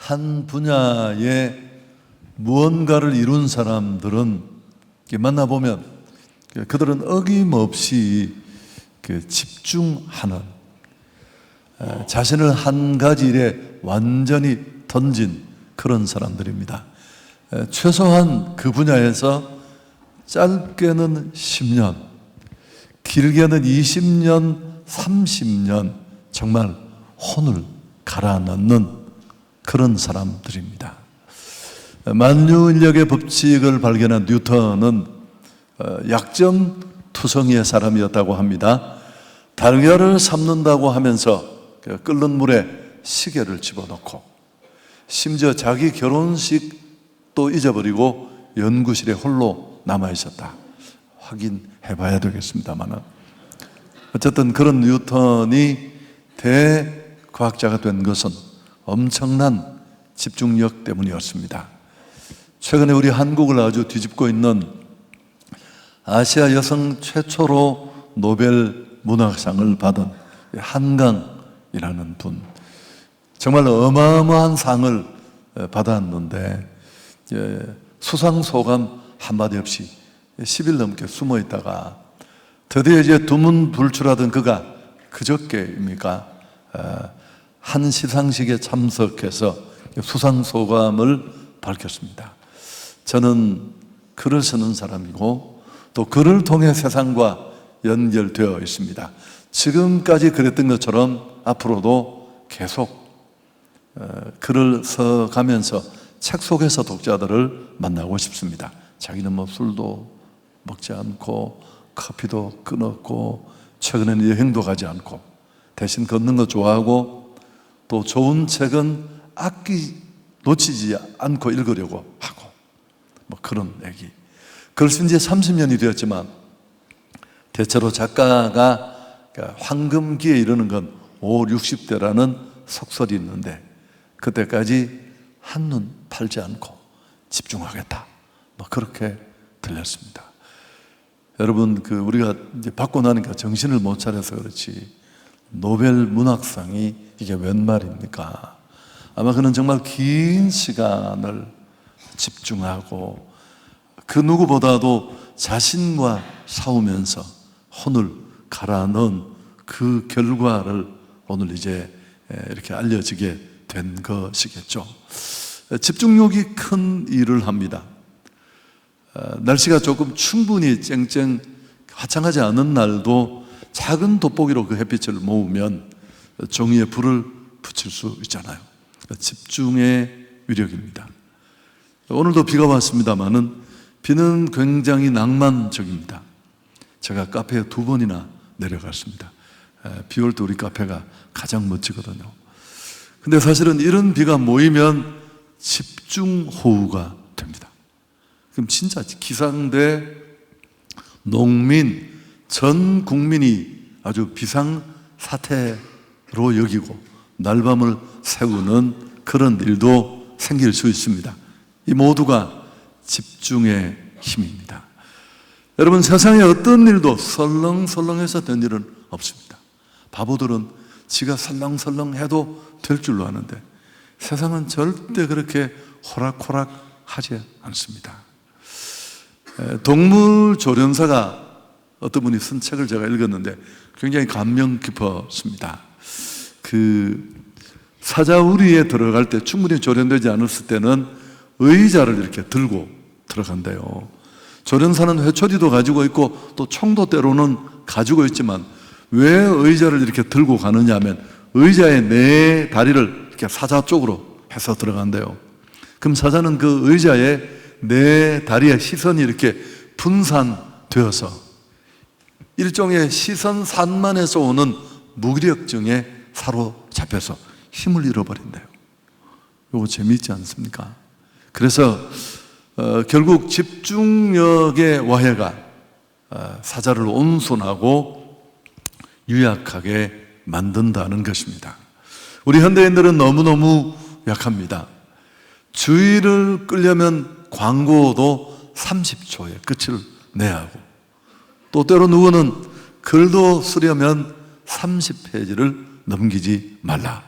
한 분야에 무언가를 이룬 사람들은 만나보면 그들은 어김없이 집중하는, 자신을 한 가지 일에 완전히 던진 그런 사람들입니다. 최소한 그 분야에서 짧게는 10년, 길게는 20년, 30년 정말 혼을 갈아 넣는 그런 사람들입니다. 만유인력의 법칙을 발견한 뉴턴은 약점투성이의 사람이었다고 합니다. 달걀을 삶는다고 하면서 끓는 물에 시계를 집어넣고, 심지어 자기 결혼식도 잊어버리고 연구실에 홀로 남아있었다. 확인해 봐야 되겠습니다만, 어쨌든 그런 뉴턴이 대과학자가 된 것은 엄청난 집중력 때문이었습니다. 최근에 우리 한국을 아주 뒤집고 있는 아시아 여성 최초로 노벨 문학상을 받은 한강이라는 분, 정말 어마어마한 상을 받았는데 수상 소감 한마디 없이 10일 넘게 숨어 있다가 드디어 이제 두문불출하던 그가 그저께입니까 한 시상식에 참석해서 수상 소감을 밝혔습니다. 저는 글을 쓰는 사람이고 또 글을 통해 세상과 연결되어 있습니다. 지금까지 그랬던 것처럼 앞으로도 계속 글을 써가면서 책 속에서 독자들을 만나고 싶습니다. 자기는 뭐 술도 먹지 않고 커피도 끊었고 최근에는 여행도 가지 않고 대신 걷는 거 좋아하고 또 좋은 책은 놓치지 않고 읽으려고 하고 뭐 그런 얘기. 글 쓴 지 30년이 되었지만 대체로 작가가 황금기에 이르는 건 50, 60대라는 속설이 있는데 그때까지 한눈 팔지 않고 집중하겠다. 뭐 그렇게 들렸습니다. 여러분, 우리가 이제 받고 나니까 정신을 못 차려서 그렇지 노벨 문학상이 이게 웬 말입니까? 아마 그는 정말 긴 시간을 집중하고 그 누구보다도 자신과 싸우면서 혼을 갈아 넣은 그 결과를 오늘 이제 이렇게 알려지게 된 것이겠죠. 집중력이 큰 일을 합니다. 날씨가 조금 충분히 화창하지 않은 날도 작은 돋보기로 그 햇빛을 모으면 종이에 불을 붙일 수 있잖아요. 집중의 위력입니다. 오늘도 비가 왔습니다만은 비는 굉장히 낭만적입니다. 제가 카페에 2번이나 내려갔습니다. 비 올 때 우리 카페가 가장 멋지거든요. 근데 사실은 이런 비가 모이면 집중호우가 됩니다. 그럼 진짜 기상대, 농민, 전 국민이 아주 비상사태로 여기고 날밤을 새우는 그런 일도 생길 수 있습니다. 이 모두가 집중의 힘입니다. 여러분, 세상에 어떤 일도 설렁설렁해서 된 일은 없습니다. 바보들은 지가 설렁설렁해도 될 줄로 아는데 세상은 절대 그렇게 호락호락 하지 않습니다. 동물조련사가 어떤 분이 쓴 책을 제가 읽었는데 굉장히 감명 깊었습니다. 사자우리에 들어갈 때 충분히 조련되지 않았을 때는 의자를 이렇게 들고 들어간대요. 조련사는 회초리도 가지고 있고 또 총도 때로는 가지고 있지만 왜 의자를 이렇게 들고 가느냐 하면 의자의 네 다리를 이렇게 사자 쪽으로 해서 들어간대요. 그럼 사자는 그 의자에 네 다리의 시선이 이렇게 분산되어서 일종의 시선 산만에서 오는 무기력증에 사로잡혀서 힘을 잃어버린대요. 이거 재미있지 않습니까? 그래서 결국 집중력의 와해가 사자를 온순하고 유약하게 만든다는 것입니다. 우리 현대인들은 너무너무 약합니다. 주의를 끌려면 광고도 30초에 끝을 내야 하고 또 때로 누구는 글도 쓰려면 30페이지를 넘기지 말라.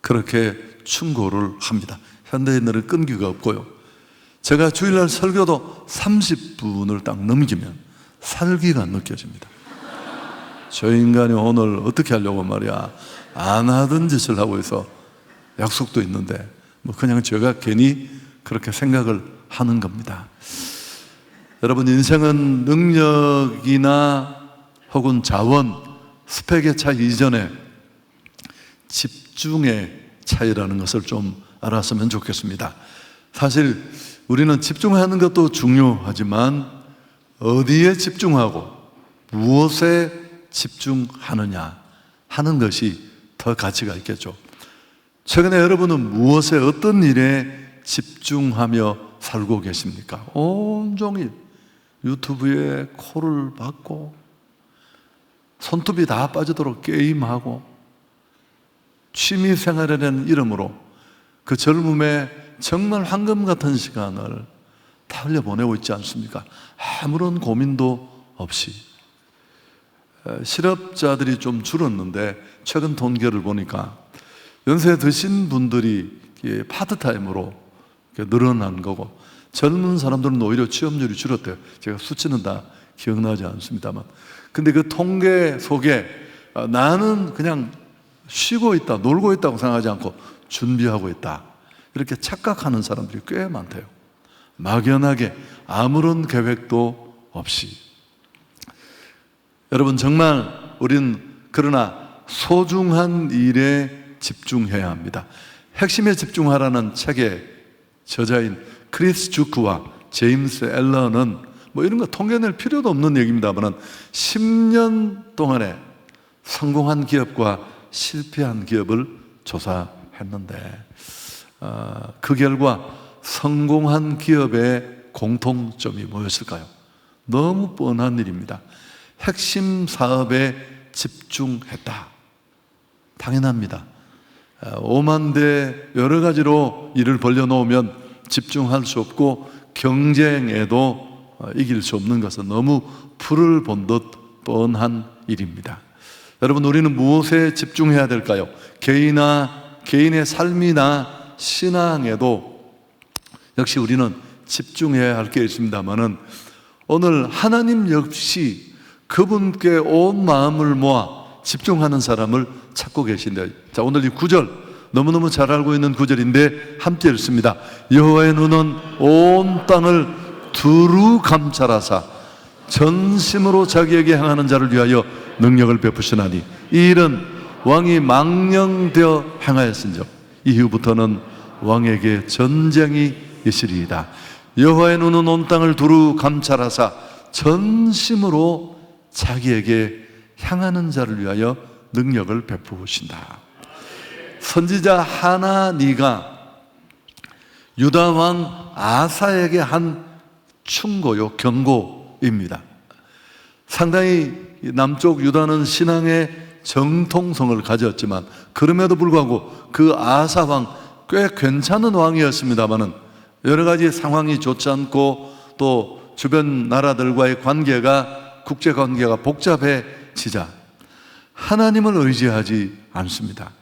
그렇게 충고를 합니다. 현대인들은 끈기가 없고요. 제가 주일날 설교도 30분을 딱 넘기면 살기가 느껴집니다. 저 인간이 오늘 어떻게 하려고 말이야, 안 하던 짓을 하고 있어. 약속도 있는데 뭐 그냥 제가 괜히 그렇게 생각을 하는 겁니다. 여러분, 인생은 능력이나 혹은 자원, 스펙의 차이 이전에 집중의 차이라는 것을 좀 알았으면 좋겠습니다. 사실 우리는 집중하는 것도 중요하지만 어디에 집중하고 무엇에 집중하느냐 하는 것이 더 가치가 있겠죠. 최근에 여러분은 무엇에, 어떤 일에 집중하며 살고 계십니까? 온종일 유튜브에 콜을 받고 손톱이 다 빠지도록 게임하고 취미생활이라는 이름으로 그 젊음의 정말 황금 같은 시간을 다 흘려보내고 있지 않습니까? 아무런 고민도 없이. 실업자들이 좀 줄었는데 최근 통계를 보니까 연세 드신 분들이 파트타임으로 늘어난 거고, 젊은 사람들은 오히려 취업률이 줄었대요. 제가 수치는 다 기억나지 않습니다만. 근데 그 통계 속에 나는 그냥 쉬고 있다, 놀고 있다고 생각하지 않고 준비하고 있다, 이렇게 착각하는 사람들이 꽤 많대요. 막연하게 아무런 계획도 없이. 여러분, 정말 우린 그러나 소중한 일에 집중해야 합니다. 핵심에 집중하라는 책의 저자인 크리스 주크와 제임스 앨런은 뭐 이런 거 통계낼 필요도 없는 얘기입니다만 10년 동안에 성공한 기업과 실패한 기업을 조사했는데 그 결과 성공한 기업의 공통점이 뭐였을까요? 너무 뻔한 일입니다. 핵심 사업에 집중했다. 당연합니다. 오만 대 여러 가지로 일을 벌려놓으면 집중할 수 없고 경쟁에도 이길 수 없는 것은 너무 풀을 본 듯 뻔한 일입니다. 여러분, 우리는 무엇에 집중해야 될까요? 개인의 삶이나 신앙에도 역시 우리는 집중해야 할 게 있습니다만은 오늘 하나님 역시 그분께 온 마음을 모아 집중하는 사람을 찾고 계신데, 자, 오늘 이 구절 너무너무 잘 알고 있는 구절인데 함께 읽습니다. 여호와의 눈은 온 땅을 두루 감찰하사 전심으로 자기에게 향하는 자를 위하여 능력을 베푸시나니 이 일은 왕이 망령되어 행하였은즉 이후부터는 왕에게 전쟁이 있으리이다. 여호와의 눈은 온 땅을 두루 감찰하사 전심으로 자기에게 향하는 자를 위하여 능력을 베푸신다. 선지자 하나니가 유다 왕 아사에게 한 충고요, 경고입니다. 상당히 남쪽 유다는 신앙의 정통성을 가졌지만 그럼에도 불구하고 그 아사 왕 꽤 괜찮은 왕이었습니다만은 여러 가지 상황이 좋지 않고 또 주변 나라들과의 국제 관계가 복잡해지자 하나님을 의지하지 않습니다.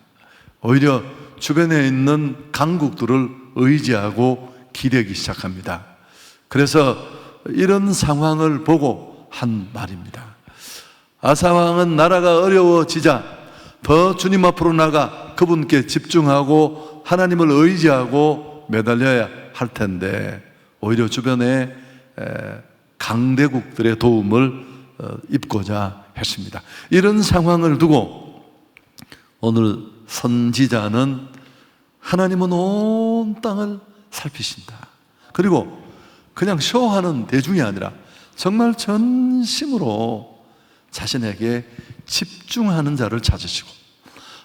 오히려 주변에 있는 강국들을 의지하고 기대기 시작합니다. 그래서 이런 상황을 보고 한 말입니다. 아사 왕은 나라가 어려워지자 더 주님 앞으로 나가 그분께 집중하고 하나님을 의지하고 매달려야 할 텐데 오히려 주변에 강대국들의 도움을 입고자 했습니다. 이런 상황을 두고 오늘 선지자는 하나님은 온 땅을 살피신다. 그리고 그냥 쇼하는 대중이 아니라 정말 전심으로 자신에게 집중하는 자를 찾으시고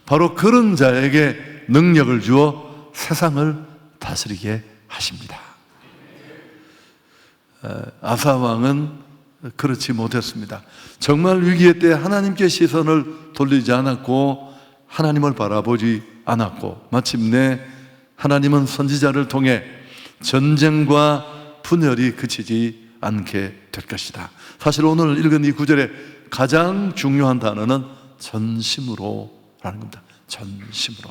바로 그런 자에게 능력을 주어 세상을 다스리게 하십니다. 아사 왕은 그렇지 못했습니다. 정말 위기의 때 하나님께 시선을 돌리지 않았고 하나님을 바라보지 않았고 마침내 하나님은 선지자를 통해 전쟁과 분열이 그치지 않게 될 것이다. 사실 오늘 읽은 이 구절에 가장 중요한 단어는 전심으로라는 겁니다. 전심으로.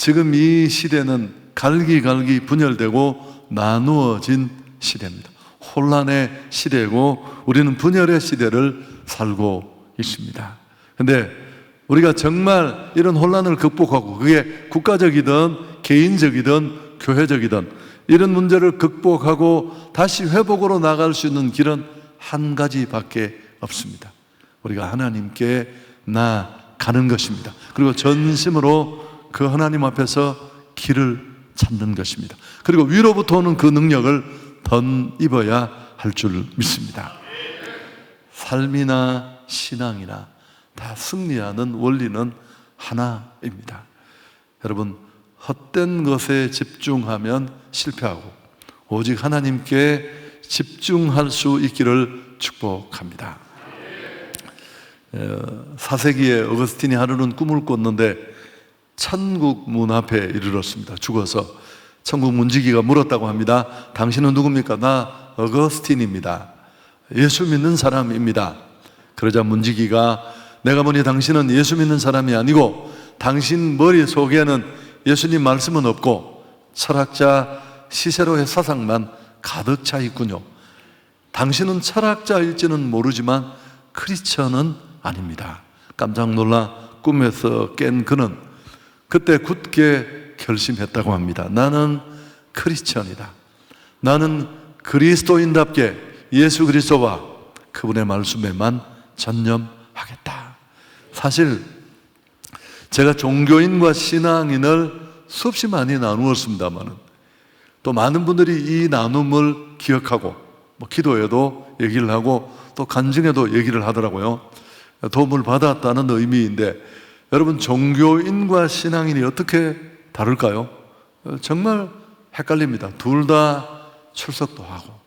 지금 이 시대는 갈기갈기 분열되고 나누어진 시대입니다. 혼란의 시대고 우리는 분열의 시대를 살고 있습니다. 근데 우리가 정말 이런 혼란을 극복하고, 그게 국가적이든 개인적이든 교회적이든 이런 문제를 극복하고 다시 회복으로 나갈 수 있는 길은 한 가지밖에 없습니다. 우리가 하나님께 나아가는 것입니다. 그리고 전심으로 그 하나님 앞에서 길을 찾는 것입니다. 그리고 위로부터 오는 그 능력을 덧입어야 할 줄 믿습니다. 삶이나 신앙이나 다 승리하는 원리는 하나입니다. 여러분, 헛된 것에 집중하면 실패하고 오직 하나님께 집중할 수 있기를 축복합니다. 4세기에 어거스틴이 하루는 꿈을 꿨는데 천국 문 앞에 이르렀습니다. 죽어서 천국 문지기가 물었다고 합니다. 당신은 누굽니까? 나 어거스틴입니다. 예수 믿는 사람입니다. 그러자 문지기가 내가 보니 당신은 예수 믿는 사람이 아니고 당신 머릿속에는 예수님 말씀은 없고 철학자 시세로의 사상만 가득 차 있군요. 당신은 철학자일지는 모르지만 크리스천은 아닙니다. 깜짝 놀라 꿈에서 깬 그는 그때 굳게 결심했다고 합니다. 나는 크리스천이다. 나는 그리스도인답게 예수 그리스도와 그분의 말씀에만 전념하겠다. 사실 제가 종교인과 신앙인을 수없이 많이 나누었습니다만 또 많은 분들이 이 나눔을 기억하고 기도에도 얘기를 하고 또 간증에도 얘기를 하더라고요. 도움을 받았다는 의미인데, 여러분, 종교인과 신앙인이 어떻게 다를까요? 정말 헷갈립니다. 둘 다 출석도 하고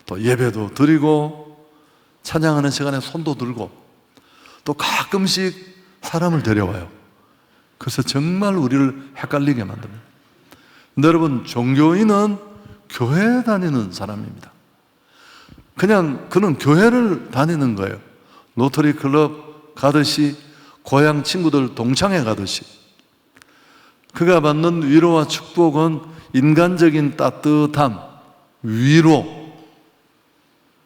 또 예배도 드리고 찬양하는 시간에 손도 들고 또 가끔씩 사람을 데려와요. 그래서 정말 우리를 헷갈리게 만듭니다. 근데 여러분, 종교인은 교회 다니는 사람입니다. 그냥 그는 교회를 다니는 거예요. 로터리 클럽 가듯이, 고향 친구들 동창회 가듯이. 그가 받는 위로와 축복은 인간적인 따뜻함, 위로,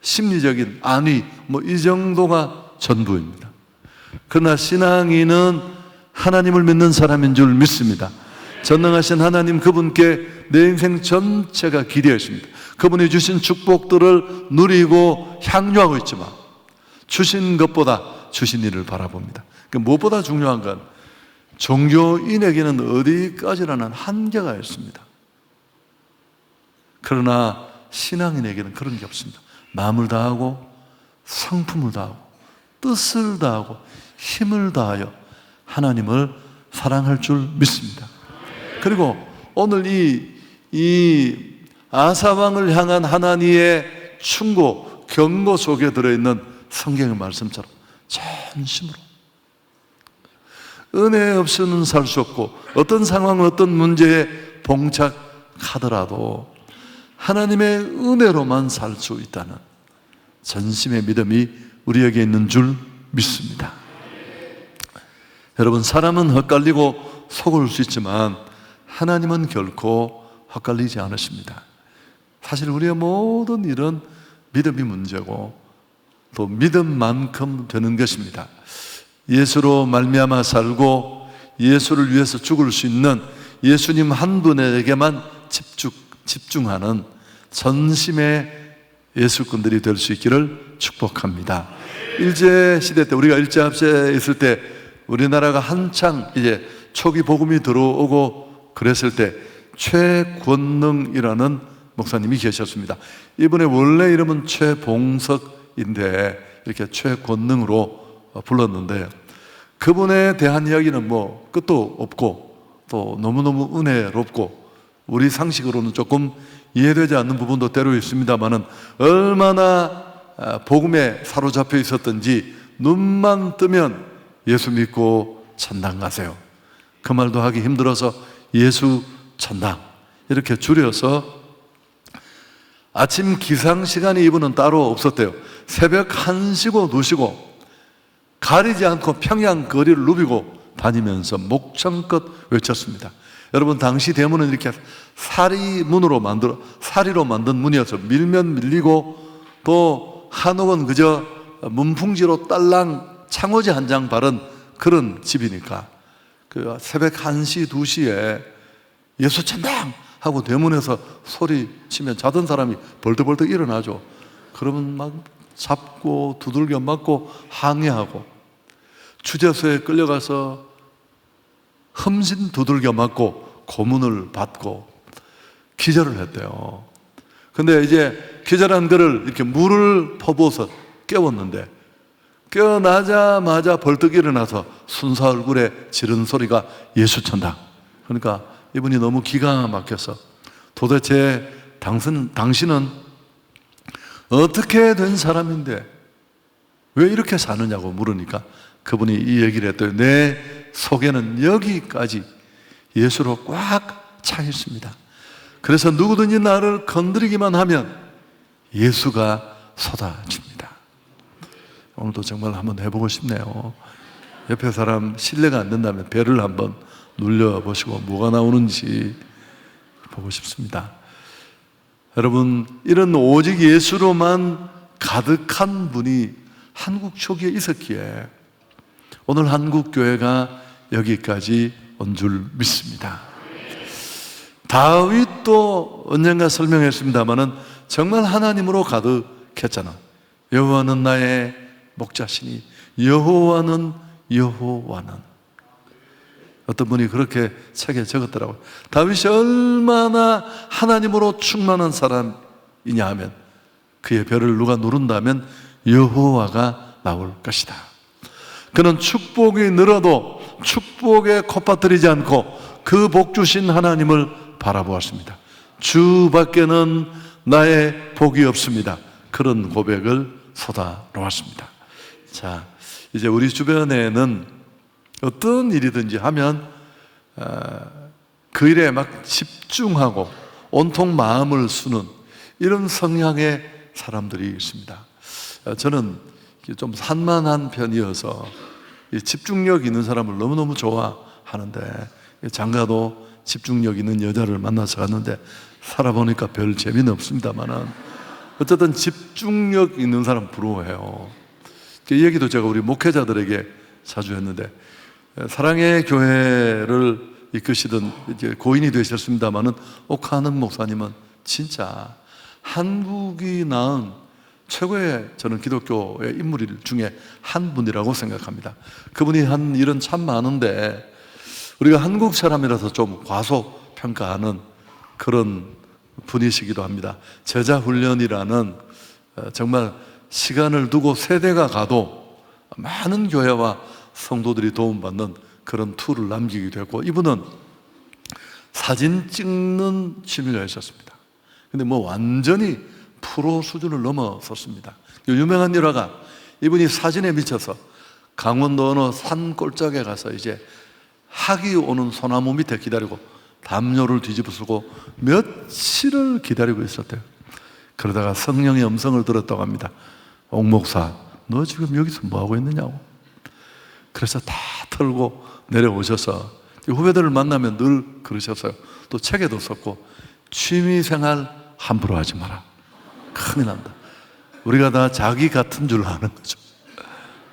심리적인 안위, 이 정도가 전부입니다. 그러나 신앙인은 하나님을 믿는 사람인 줄 믿습니다. 전능하신 하나님, 그분께 내 인생 전체가 기대어 있습니다. 그분이 주신 축복들을 누리고 향유하고 있지만 주신 것보다 주신 일을 바라봅니다. 무엇보다 중요한 건 종교인에게는 어디까지라는 한계가 있습니다. 그러나 신앙인에게는 그런 게 없습니다. 마음을 다하고 성품을 다하고 뜻을 다하고 힘을 다하여 하나님을 사랑할 줄 믿습니다. 그리고 오늘 이 아사왕을 향한 하나님의 충고, 경고 속에 들어있는 성경의 말씀처럼 전심으로 은혜 없이는 살 수 없고 어떤 상황, 어떤 문제에 봉착하더라도 하나님의 은혜로만 살 수 있다는 전심의 믿음이 우리에게 있는 줄 믿습니다. 여러분, 사람은 헛갈리고 속을 수 있지만 하나님은 결코 헛갈리지 않으십니다. 사실 우리의 모든 일은 믿음이 문제고 또 믿음만큼 되는 것입니다. 예수로 말미암아 살고 예수를 위해서 죽을 수 있는 예수님 한 분에게만 집중하는 전심의 예수꾼들이 될 수 있기를 축복합니다. 일제시대 때, 우리가 일제합시에 있을 때 우리나라가 한창 이제 초기 복음이 들어오고 그랬을 때 최권능이라는 목사님이 계셨습니다. 이분의 원래 이름은 최봉석인데 이렇게 최권능으로 불렀는데, 그분에 대한 이야기는 끝도 없고 또 너무너무 은혜롭고 우리 상식으로는 조금 이해되지 않는 부분도 때로 있습니다만은 얼마나 복음에 사로잡혀 있었던지 눈만 뜨면 예수 믿고 천당 가세요. 그 말도 하기 힘들어서 예수 천당 이렇게 줄여서 아침 기상시간이 이분은 따로 없었대요. 새벽 1시고 2시고 가리지 않고 평양 거리를 누비고 다니면서 목청껏 외쳤습니다. 여러분, 당시 대문은 이렇게 사리로 만든 문이어서 밀면 밀리고, 또 한옥은 그저 문풍지로 딸랑 창호지 한 장 바른 그런 집이니까 그 새벽 1시, 2시에 예수 천당! 하고 대문에서 소리치면 자던 사람이 벌떡벌떡 일어나죠. 그러면 막 잡고 두들겨 맞고 항의하고, 추저소에 끌려가서 흠신 두들겨 맞고 고문을 받고 기절을 했대요. 근데 이제 기절한 그를 이렇게 물을 퍼부어서 깨웠는데, 깨어나자마자 벌떡 일어나서 순사 얼굴에 지른 소리가 예수 천당. 그러니까 이분이 너무 기가 막혀서, 도대체 당신은 어떻게 된 사람인데 왜 이렇게 사느냐고 물으니까 그분이 이 얘기를 했더니, 내 속에는 여기까지 예수로 꽉 차 있습니다. 그래서 누구든지 나를 건드리기만 하면 예수가 쏟아집니다. 오늘도 정말 한번 해보고 싶네요. 옆에 사람 신뢰가 안 된다면 배를 한번 눌려보시고 뭐가 나오는지 보고 싶습니다. 여러분, 이런 오직 예수로만 가득한 분이 한국 초기에 있었기에 오늘 한국 교회가 여기까지 온 줄 믿습니다. 다윗도 언젠가 설명했습니다마는 정말 하나님으로 가득했잖아. 여호와는 나의 목자시니 여호와는 어떤 분이 그렇게 책에 적었더라고요. 다윗이 얼마나 하나님으로 충만한 사람이냐 하면, 그의 별을 누가 누른다면 여호와가 나올 것이다. 그는 축복이 늘어도 축복에 콧받들이지 않고 그 복 주신 하나님을 바라보았습니다. 주밖에는 나의 복이 없습니다. 그런 고백을 쏟아놓았습니다. 자, 이제 우리 주변에는 어떤 일이든지 하면 그 일에 막 집중하고 온통 마음을 쓰는 이런 성향의 사람들이 있습니다. 저는 좀 산만한 편이어서 집중력 있는 사람을 너무너무 좋아하는데, 장가도 집중력 있는 여자를 만나서 갔는데 살아보니까 별 재미는 없습니다만은 어쨌든 집중력 있는 사람 부러워해요. 이 얘기도 제가 우리 목회자들에게 자주 했는데, 사랑의 교회를 이끄시던 이제 고인이 되셨습니다만은 옥하는 목사님은 진짜 한국이 낳은 최고의, 저는 기독교의 인물 중에 한 분이라고 생각합니다. 그분이 한 일은 참 많은데 우리가 한국 사람이라서 좀 과소평가하는 그런 분이시기도 합니다. 제자훈련이라는 정말 시간을 두고 세대가 가도 많은 교회와 성도들이 도움받는 그런 툴을 남기기도 했고, 이분은 사진 찍는 취미가 있었습니다. 근데 뭐 완전히 프로 수준을 넘어섰습니다. 유명한 일화가, 이분이 사진에 미쳐서 강원도 어느 산 꼴짝에 가서 이제 학이 오는 소나무 밑에 기다리고 담요를 뒤집어 쓰고 며칠을 기다리고 있었대요. 그러다가 성령의 음성을 들었다고 합니다. 옥 목사, 너 지금 여기서 뭐 하고 있느냐고. 그래서 다 털고 내려오셔서, 후배들을 만나면 늘 그러셨어요. 또 책에도 썼고, 취미생활 함부로 하지 마라. 큰일 난다. 우리가 다 자기 같은 줄 아는 거죠.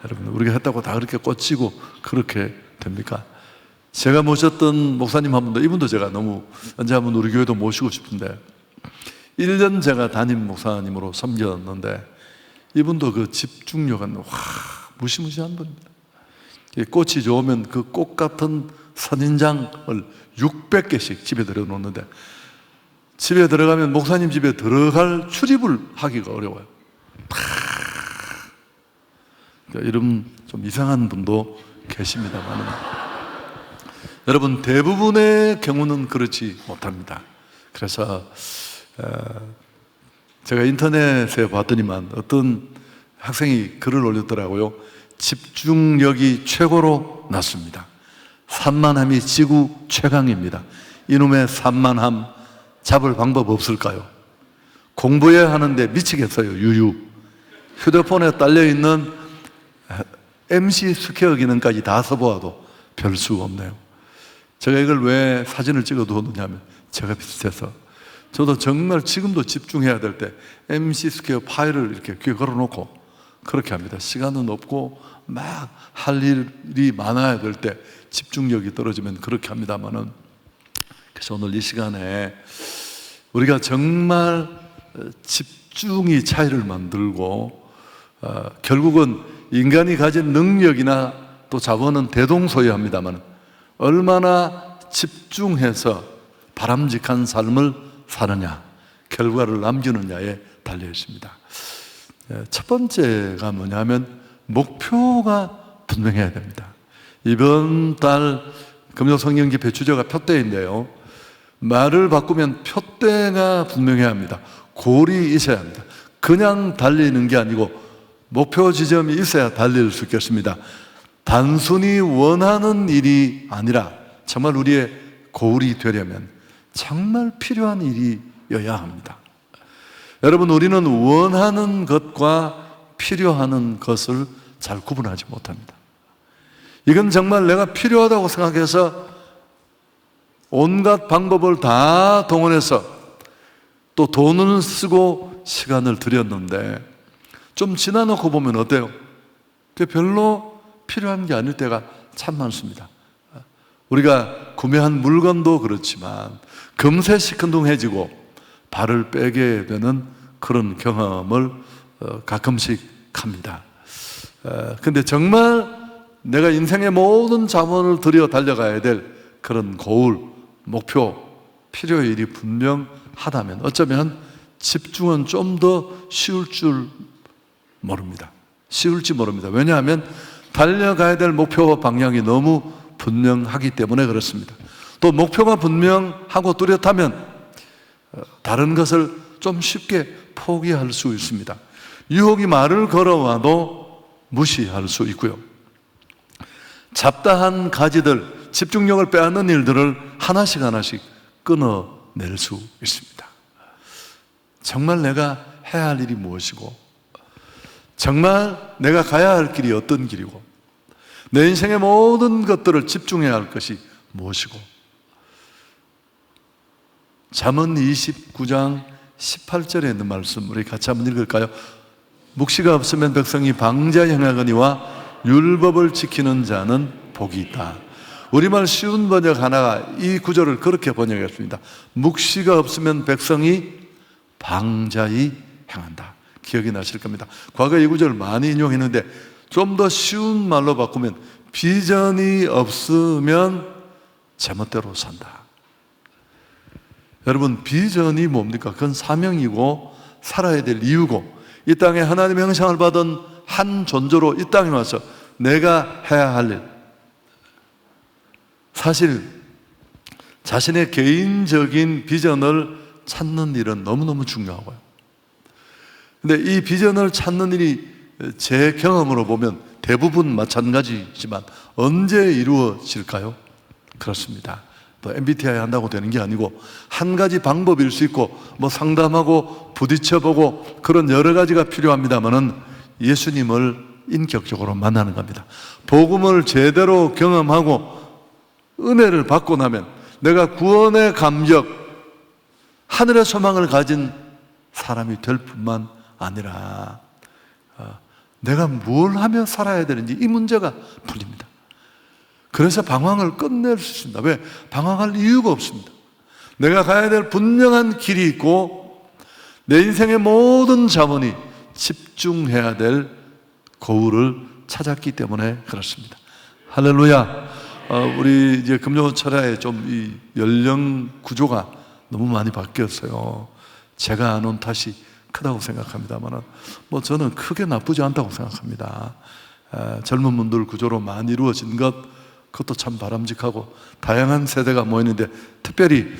여러분, 우리가 했다고 다 그렇게 꽂히고 그렇게 됩니까? 제가 모셨던 목사님 한 분도, 이분도 제가 너무 언제 한번 우리 교회도 모시고 싶은데, 1년 제가 담임 목사님으로 섬겼는데 이분도 그 집중력은 무시무시한 분입니다. 꽃이 좋으면 그 꽃 같은 선인장을 600개씩 집에 들여놓는데, 집에 들어가면 목사님 집에 들어갈 출입을 하기가 어려워요. 이런 좀 이상한 분도 계십니다만, 여러분, 대부분의 경우는 그렇지 못합니다. 그래서 제가 인터넷에 봤더니만 어떤 학생이 글을 올렸더라고요. 집중력이 최고로 낮습니다. 산만함이 지구 최강입니다. 이놈의 산만함 잡을 방법 없을까요? 공부해야 하는데 미치겠어요. 유유. 휴대폰에 딸려있는 MC 스퀘어 기능까지 다 써보아도 별 수 없네요. 제가 이걸 왜 사진을 찍어 두었느냐면 제가 비슷해서 저도 정말 지금도 집중해야 될 때 MC 스퀘어 파일을 이렇게 귀에 걸어놓고 그렇게 합니다. 시간은 없고 막 할 일이 많아야 될 때 집중력이 떨어지면 그렇게 합니다만은, 그래서 오늘 이 시간에 우리가 정말 집중이 차이를 만들고 결국은 인간이 가진 능력이나 또 자본은 대동소이합니다만 얼마나 집중해서 바람직한 삶을 사느냐, 결과를 남기느냐에 달려 있습니다. 첫 번째가 뭐냐면 목표가 분명해야 됩니다. 이번 달 금요성경집회 주제가 표대인데요, 말을 바꾸면 표대가 분명해야 합니다. 골이 있어야 합니다. 그냥 달리는 게 아니고 목표 지점이 있어야 달릴 수 있겠습니다. 단순히 원하는 일이 아니라 정말 우리의 고울이 되려면 정말 필요한 일이어야 합니다. 여러분, 우리는 원하는 것과 필요한 것을 잘 구분하지 못합니다. 이건 정말 내가 필요하다고 생각해서 온갖 방법을 다 동원해서 또 돈을 쓰고 시간을 들였는데 좀 지나놓고 보면 어때요? 그게 별로 필요한 게 아닐 때가 참 많습니다. 우리가 구매한 물건도 그렇지만 금세 시큰둥해지고 발을 빼게 되는 그런 경험을 가끔씩 합니다. 근데 정말 내가 인생의 모든 자원을 들여 달려가야 될 그런 고울, 목표, 필요의 일이 분명하다면 어쩌면 집중은 좀 더 쉬울 줄 모릅니다. 쉬울지 모릅니다. 왜냐하면 달려가야 될 목표와 방향이 너무 분명하기 때문에 그렇습니다. 또 목표가 분명하고 뚜렷하면 다른 것을 좀 쉽게 포기할 수 있습니다. 유혹이 말을 걸어와도 무시할 수 있고요. 잡다한 가지들, 집중력을 빼앗는 일들을 하나씩 끊어낼 수 있습니다. 정말 내가 해야 할 일이 무엇이고, 정말 내가 가야 할 길이 어떤 길이고, 내 인생의 모든 것들을 집중해야 할 것이 무엇이고. 잠언 29장 18절에 있는 말씀 우리 같이 한번 읽을까요? 묵시가 없으면 백성이 방자에 행하거니와 율법을 지키는 자는 복이 있다. 우리말 쉬운 번역 하나가 이 구절을 그렇게 번역했습니다. 묵시가 없으면 백성이 방자히 행한다. 기억이 나실 겁니다. 과거에 이 구절을 많이 인용했는데 좀 더 쉬운 말로 바꾸면 비전이 없으면 제멋대로 산다. 여러분, 비전이 뭡니까? 그건 사명이고 살아야 될 이유고, 이 땅에 하나님의 형상을 받은 한 존재로 이 땅에 와서 내가 해야 할 일, 사실 자신의 개인적인 비전을 찾는 일은 너무너무 중요하고요. 근데 이 비전을 찾는 일이 제 경험으로 보면 대부분 마찬가지지만 언제 이루어질까요? 그렇습니다. 뭐 MBTI 한다고 되는 게 아니고 한 가지 방법일 수 있고 뭐 상담하고 부딪혀보고 그런 여러 가지가 필요합니다만은 예수님을 인격적으로 만나는 겁니다. 복음을 제대로 경험하고 은혜를 받고 나면 내가 구원의 감격, 하늘의 소망을 가진 사람이 될 뿐만 아니라 내가 뭘 하며 살아야 되는지 이 문제가 풀립니다. 그래서 방황을 끝낼 수 있습니다. 왜? 방황할 이유가 없습니다. 내가 가야 될 분명한 길이 있고 내 인생의 모든 자원이 집중해야 될 고울을 찾았기 때문에 그렇습니다. 할렐루야. 우리 이제 금요철야에 좀 이 연령 구조가 너무 많이 바뀌었어요. 제가 안 온 탓이 크다고 생각합니다만 뭐 저는 크게 나쁘지 않다고 생각합니다. 젊은 분들 구조로 많이 이루어진 것, 그것도 참 바람직하고 다양한 세대가 모이는데 특별히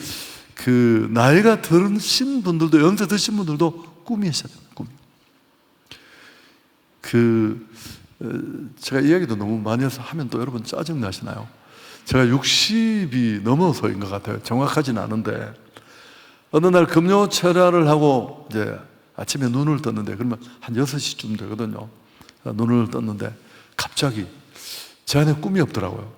그 나이가 드신 분들도, 연세 드신 분들도 꿈이 있어야 됩니다. 꿈. 제가 이야기도 너무 많이 해서 하면 또 여러분 짜증 나시나요? 제가 60이 넘어서인 것 같아요. 정확하진 않은데 어느 날 금요 철야를 하고 이제 아침에 눈을 떴는데, 그러면 한 6시쯤 되거든요. 눈을 떴는데 갑자기 제 안에 꿈이 없더라고요.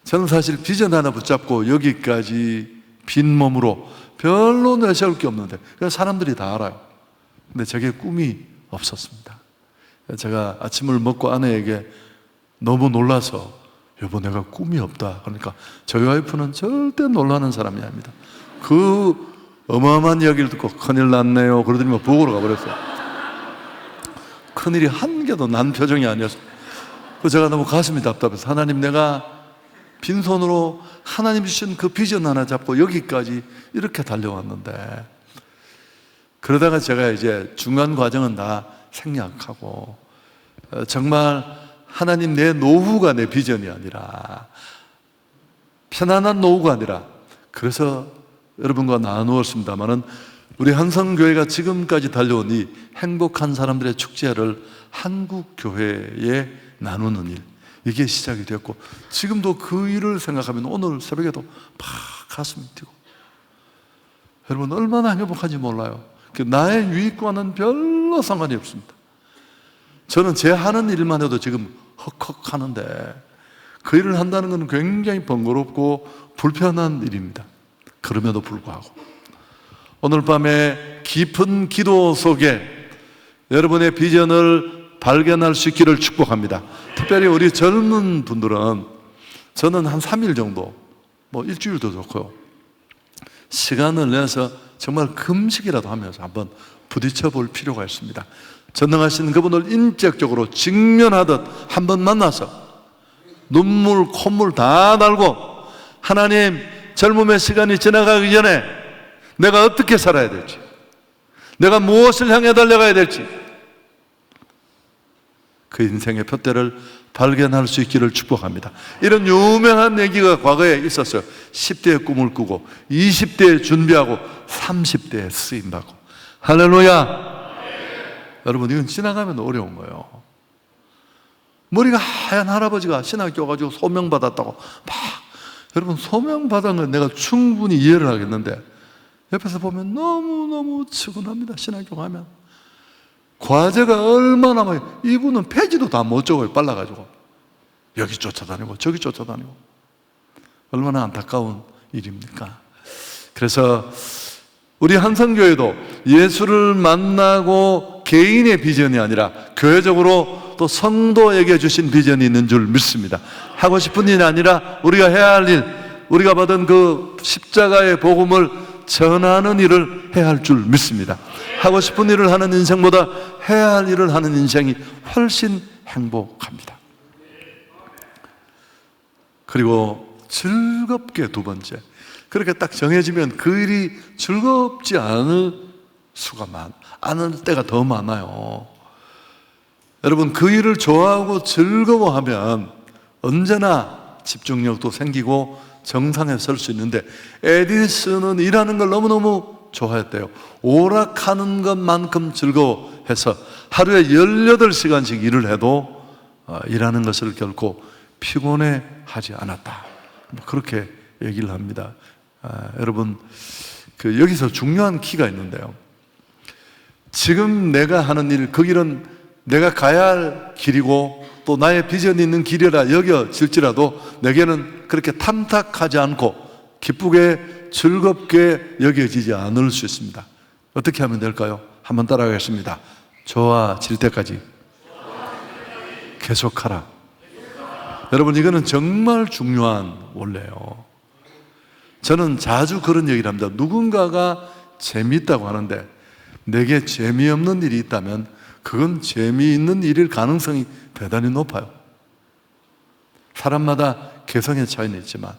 저는 사실 비전 하나 붙잡고 여기까지 빈몸으로 별로 내세울 게 없는데 사람들이 다 알아요. 근데 저게 꿈이 없었습니다. 제가 아침을 먹고 아내에게 너무 놀라서 여보 내가 꿈이 없다 그러니까 저희 와이프는 절대 놀라는 사람이 아닙니다. 그 어마어마한 이야기를 듣고 큰일 났네요 그러더니 부엌으로 가버렸어요. 큰일이 한 개도 난 표정이 아니었어요. 그래서 제가 너무 가슴이 답답해서 하나님 내가 빈손으로 하나님 주신 그 비전 하나 잡고 여기까지 이렇게 달려왔는데, 그러다가 제가 이제 중간 과정은 다 생략하고 정말 하나님 내 노후가 내 비전이 아니라 편안한 노후가 아니라, 그래서 여러분과 나누었습니다마는 우리 한성교회가 지금까지 달려온 이 행복한 사람들의 축제를 한국교회에 나누는 일, 이게 시작이 되었고 지금도 그 일을 생각하면 오늘 새벽에도 막 가슴이 뛰고, 여러분 얼마나 행복한지 몰라요. 나의 유익과는 별로 상관이 없습니다. 저는 제 하는 일만 해도 지금 헉헉하는데 그 일을 한다는 것은 굉장히 번거롭고 불편한 일입니다. 그럼에도 불구하고 오늘 밤에 깊은 기도 속에 여러분의 비전을 발견할 수 있기를 축복합니다. 특별히 우리 젊은 분들은 저는 한 3일 정도, 뭐 일주일도 좋고요, 시간을 내서 정말 금식이라도 하면서 한번 부딪혀 볼 필요가 있습니다. 전능하신 그분을 인격적으로 직면하듯 한번 만나서 눈물 콧물 다 달고, 하나님 젊음의 시간이 지나가기 전에 내가 어떻게 살아야 될지, 내가 무엇을 향해 달려가야 될지, 그 인생의 표대를 발견할 수 있기를 축복합니다. 이런 유명한 얘기가 과거에 있었어요. 10대에 꿈을 꾸고 20대에 준비하고 30대에 쓰임받고. 할렐루야. 여러분 이건 지나가면 어려운 거예요. 머리가 하얀 할아버지가 신학교 가지고 소명받았다고 막, 여러분 소명받은 건 내가 충분히 이해를 하겠는데 옆에서 보면 너무너무 측은합니다. 신학교 가면 과제가 얼마나 많이, 이분은 페이지도 다 못 적어요. 빨라가지고 여기 쫓아다니고 저기 쫓아다니고. 얼마나 안타까운 일입니까? 그래서 우리 한성교회도 예수를 만나고 개인의 비전이 아니라 교회적으로 또 성도에게 주신 비전이 있는 줄 믿습니다. 하고 싶은 일이 아니라 우리가 해야 할 일, 우리가 받은 그 십자가의 복음을 전하는 일을 해야 할 줄 믿습니다. 하고 싶은 일을 하는 인생보다 해야 할 일을 하는 인생이 훨씬 행복합니다. 그리고 즐겁게, 두 번째, 그렇게 딱 정해지면 그 일이 즐겁지 않을 때가 더 많아요. 여러분 그 일을 좋아하고 즐거워하면 언제나 집중력도 생기고 정상에 설 수 있는데, 에디슨은 일하는 걸 너무너무 좋아했대요. 오락하는 것만큼 즐거워해서 하루에 18시간씩 일을 해도 일하는 것을 결코 피곤해 하지 않았다, 그렇게 얘기를 합니다. 여러분 여기서 중요한 키가 있는데요, 지금 내가 하는 일, 그 길은 내가 가야 할 길이고 또 나의 비전이 있는 길이라 여겨질지라도 내게는 그렇게 탐탁하지 않고 기쁘게 즐겁게 여겨지지 않을 수 있습니다. 어떻게 하면 될까요? 한번 따라가겠습니다. 좋아질 때까지 계속하라. 여러분 이거는 정말 중요한 원리예요. 저는 자주 그런 얘기를 합니다. 누군가가 재미있다고 하는데 내게 재미없는 일이 있다면 그건 재미있는 일일 가능성이 대단히 높아요. 사람마다 개성의 차이는 있지만,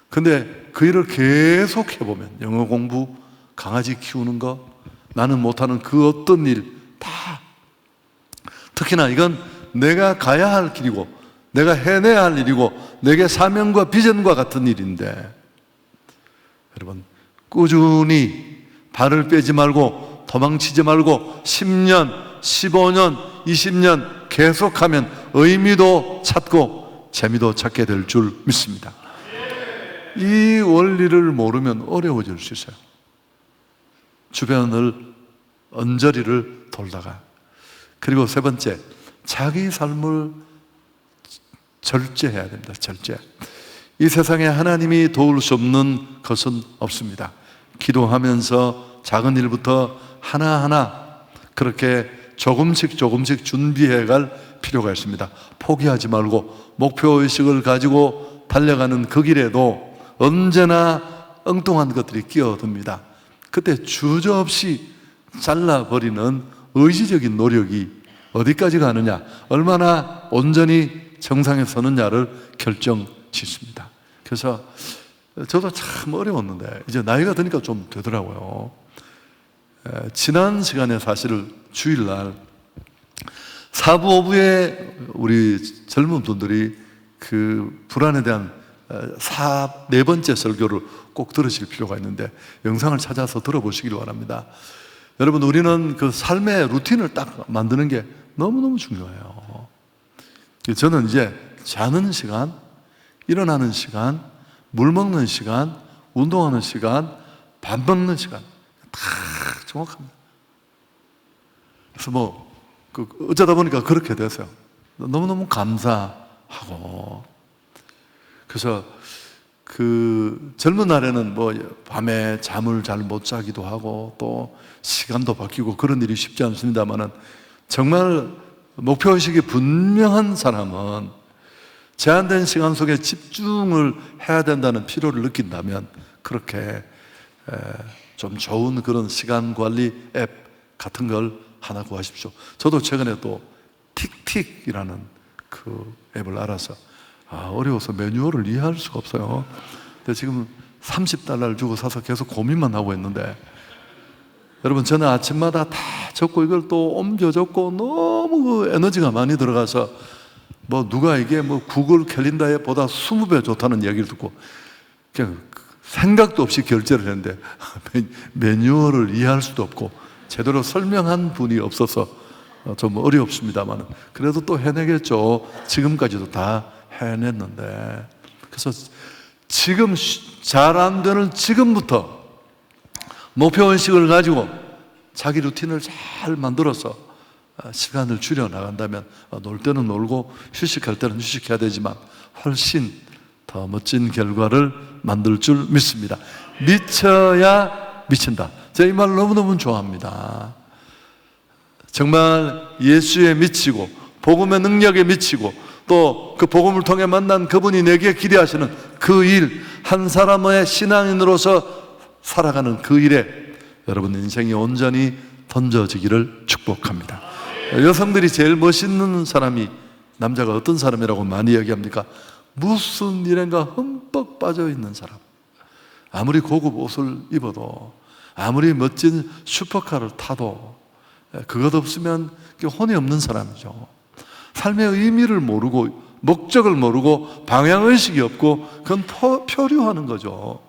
근데 그 일을 계속 해보면, 영어 공부, 강아지 키우는 거, 나는 못하는 그 어떤 일 다, 특히나 이건 내가 가야 할 길이고 내가 해내야 할 일이고 내게 사명과 비전과 같은 일인데, 여러분 꾸준히 발을 빼지 말고 도망치지 말고 10년, 15년, 20년 계속하면 의미도 찾고 재미도 찾게 될 줄 믿습니다. 이 원리를 모르면 어려워질 수 있어요. 주변을 언저리를 돌다가. 그리고 세 번째, 자기 삶을 절제해야 됩니다. 절제. 이 세상에 하나님이 도울 수 없는 것은 없습니다. 기도하면서 작은 일부터 하나하나 그렇게 조금씩 준비해 갈 필요가 있습니다. 포기하지 말고 목표의식을 가지고 달려가는 그 길에도 언제나 엉뚱한 것들이 끼어듭니다. 그때 주저없이 잘라버리는 의지적인 노력이 어디까지 가느냐, 얼마나 온전히 정상에 서느냐를 결정짓습니다. 그래서 저도 참 어려웠는데 이제 나이가 드니까 좀 되더라고요. 지난 시간에 사실 주일날 사부 오부에 우리 젊은 분들이 그 불안에 대한 네 번째 설교를 꼭 들으실 필요가 있는데 영상을 찾아서 들어보시길 바랍니다. 여러분, 우리는 그 삶의 루틴을 딱 만드는 게 너무너무 중요해요. 저는 이제 자는 시간, 일어나는 시간, 물 먹는 시간, 운동하는 시간, 밥 먹는 시간 다 정확합니다. 그래서 어쩌다 보니까 그렇게 됐어요. 너무너무 감사하고. 그래서 그 젊은 날에는 밤에 잠을 잘 못 자기도 하고 또 시간도 바뀌고 그런 일이 쉽지 않습니다만은 정말 목표의식이 분명한 사람은 제한된 시간 속에 집중을 해야 된다는 필요를 느낀다면 그렇게 좀 좋은 그런 시간 관리 앱 같은 걸 하나 구하십시오. 저도 최근에 또 틱틱이라는 그 앱을 알아서 어려워서 매뉴얼을 이해할 수가 없어요. 근데 지금 $30를 주고 사서 계속 고민만 하고 있는데, 여러분, 저는 아침마다 다 적고 이걸 또 옮겨 적고 너무 에너지가 많이 들어가서 누가 이게 구글 캘린더에 보다 20배 좋다는 얘기를 듣고 그냥 생각도 없이 결제를 했는데 매뉴얼을 이해할 수도 없고 제대로 설명한 분이 없어서 좀 어렵습니다만 그래도 또 해내겠죠. 지금까지도 다 해냈는데, 그래서 지금 잘 안 되는 지금부터 목표의식을 가지고 자기 루틴을 잘 만들어서 시간을 줄여 나간다면 놀 때는 놀고 휴식할 때는 휴식해야 되지만 훨씬 더 멋진 결과를 만들 줄 믿습니다. 미쳐야 미친다. 제가 이 말 너무너무 좋아합니다. 정말 예수에 미치고 복음의 능력에 미치고 또 그 복음을 통해 만난 그분이 내게 기대하시는 그 일, 한 사람의 신앙인으로서 살아가는 그 일에 여러분 인생이 온전히 던져지기를 축복합니다. 여성들이 제일 멋있는 사람이 남자가 어떤 사람이라고 많이 얘기합니까? 무슨 일인가 흠뻑 빠져있는 사람. 아무리 고급 옷을 입어도 아무리 멋진 슈퍼카를 타도 그것 없으면 혼이 없는 사람이죠. 삶의 의미를 모르고 목적을 모르고 방향의식이 없고 그건 표류하는 거죠.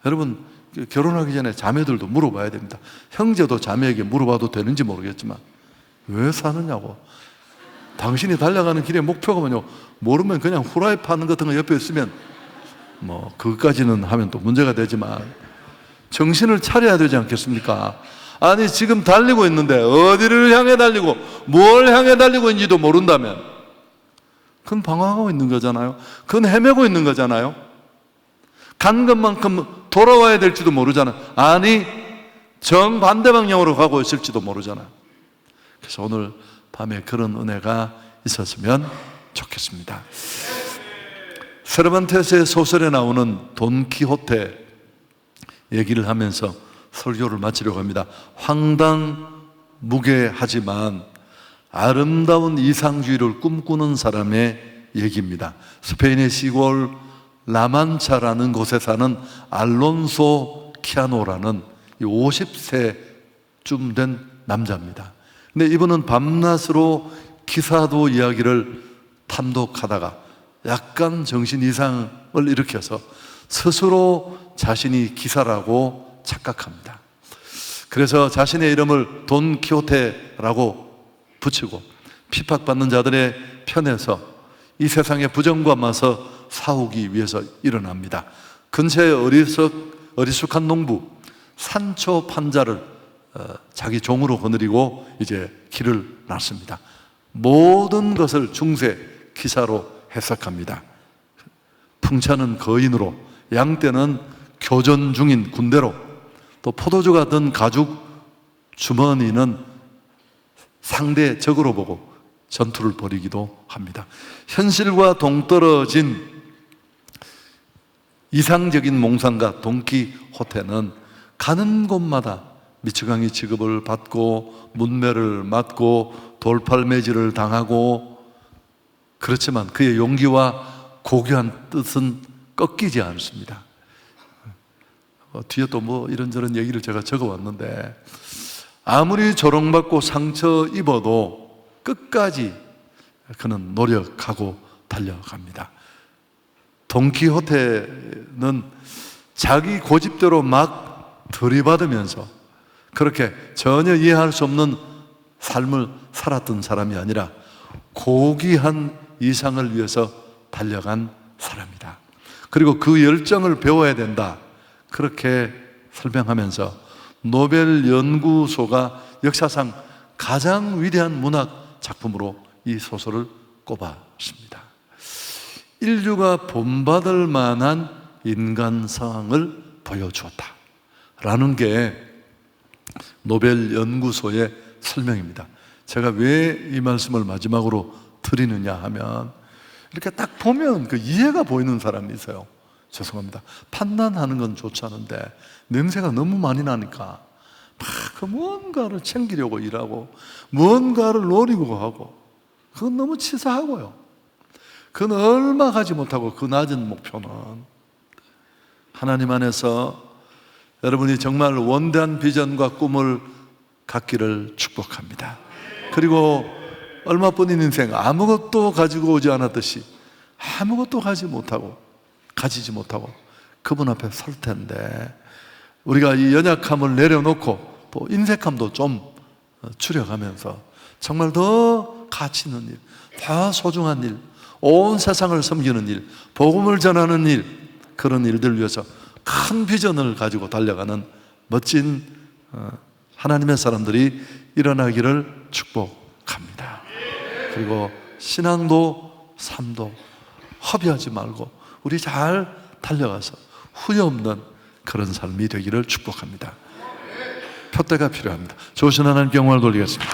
여러분, 결혼하기 전에 자매들도 물어봐야 됩니다. 형제도 자매에게 물어봐도 되는지 모르겠지만 왜 사느냐고. 당신이 달려가는 길의 목표가 뭐냐고. 모르면 그냥 후라이팬 같은 거 옆에 있으면 그것까지는 하면 또 문제가 되지만 정신을 차려야 되지 않겠습니까? 아니, 지금 달리고 있는데 어디를 향해 달리고 뭘 향해 달리고 있는지도 모른다면 그건 방황하고 있는 거잖아요. 그건 헤매고 있는 거잖아요. 간 것만큼 돌아와야 될지도 모르잖아요. 아니, 정반대 방향으로 가고 있을지도 모르잖아요. 그래서 오늘 밤에 그런 은혜가 있었으면 좋겠습니다. 세르반테스의 소설에 나오는 돈키호테 얘기를 하면서 설교를 마치려고 합니다. 황당무계하지만 아름다운 이상주의를 꿈꾸는 사람의 얘기입니다. 스페인의 시골 라만차라는 곳에 사는 알론소 키아노라는 50세쯤 된 남자입니다. 근데 이분은 밤낮으로 기사도 이야기를 탐독하다가 약간 정신 이상을 일으켜서 스스로 자신이 기사라고 착각합니다. 그래서 자신의 이름을 돈키호테라고 붙이고 핍박받는 자들의 편에서 이 세상의 부정과 맞서 싸우기 위해서 일어납니다. 근처의 어리숙한 농부 산초 판자를 자기 종으로 거느리고 이제 길을 났습니다. 모든 것을 중세 기사로 해석합니다. 풍차는 거인으로, 양떼는 교전 중인 군대로, 또 포도주가 든 가죽 주머니는 상대 적으로 보고 전투를 벌이기도 합니다. 현실과 동떨어진 이상적인 몽상가 돈키호테는 가는 곳마다 미치광이 취급을 받고 문매를 맞고 돌팔매질을 당하고, 그렇지만 그의 용기와 고귀한 뜻은 꺾이지 않습니다. 뒤에 또 뭐 이런저런 얘기를 제가 적어왔는데, 아무리 조롱받고 상처 입어도 끝까지 그는 노력하고 달려갑니다. 돈키호테는 자기 고집대로 막 들이받으면서 그렇게 전혀 이해할 수 없는 삶을 살았던 사람이 아니라 고귀한 이상을 위해서 달려간 사람이다. 그리고 그 열정을 배워야 된다, 그렇게 설명하면서 노벨 연구소가 역사상 가장 위대한 문학 작품으로 이 소설을 꼽았습니다. 인류가 본받을 만한 인간성을 보여주었다라는 게 노벨 연구소의 설명입니다. 제가 왜 이 말씀을 마지막으로 드리느냐 하면, 이렇게 딱 보면 그 이해가 보이는 사람이 있어요. 죄송합니다. 판단하는 건 좋지 않은데 냄새가 너무 많이 나니까 막 그 뭔가를 챙기려고 일하고 뭔가를 노리고 하고, 그건 너무 치사하고요. 그건 얼마 가지 못하고 그 낮은 목표는 하나님 안에서 여러분이 정말 원대한 비전과 꿈을 갖기를 축복합니다. 그리고 얼마뿐인 인생, 아무것도 가지고 오지 않았듯이 아무것도 가지지 못하고 그분 앞에 설 텐데, 우리가 이 연약함을 내려놓고 또 인색함도 좀 줄여가면서 정말 더 가치 있는 일, 더 소중한 일, 온 세상을 섬기는 일, 복음을 전하는 일, 그런 일들 위해서 큰 비전을 가지고 달려가는 멋진 하나님의 사람들이 일어나기를 축복합니다. 그리고 신앙도 삶도 허비하지 말고 우리 잘 달려가서 후회 없는 그런 삶이 되기를 축복합니다. 표대가 필요합니다. 좋으신 하나님께 영광을 돌리겠습니다.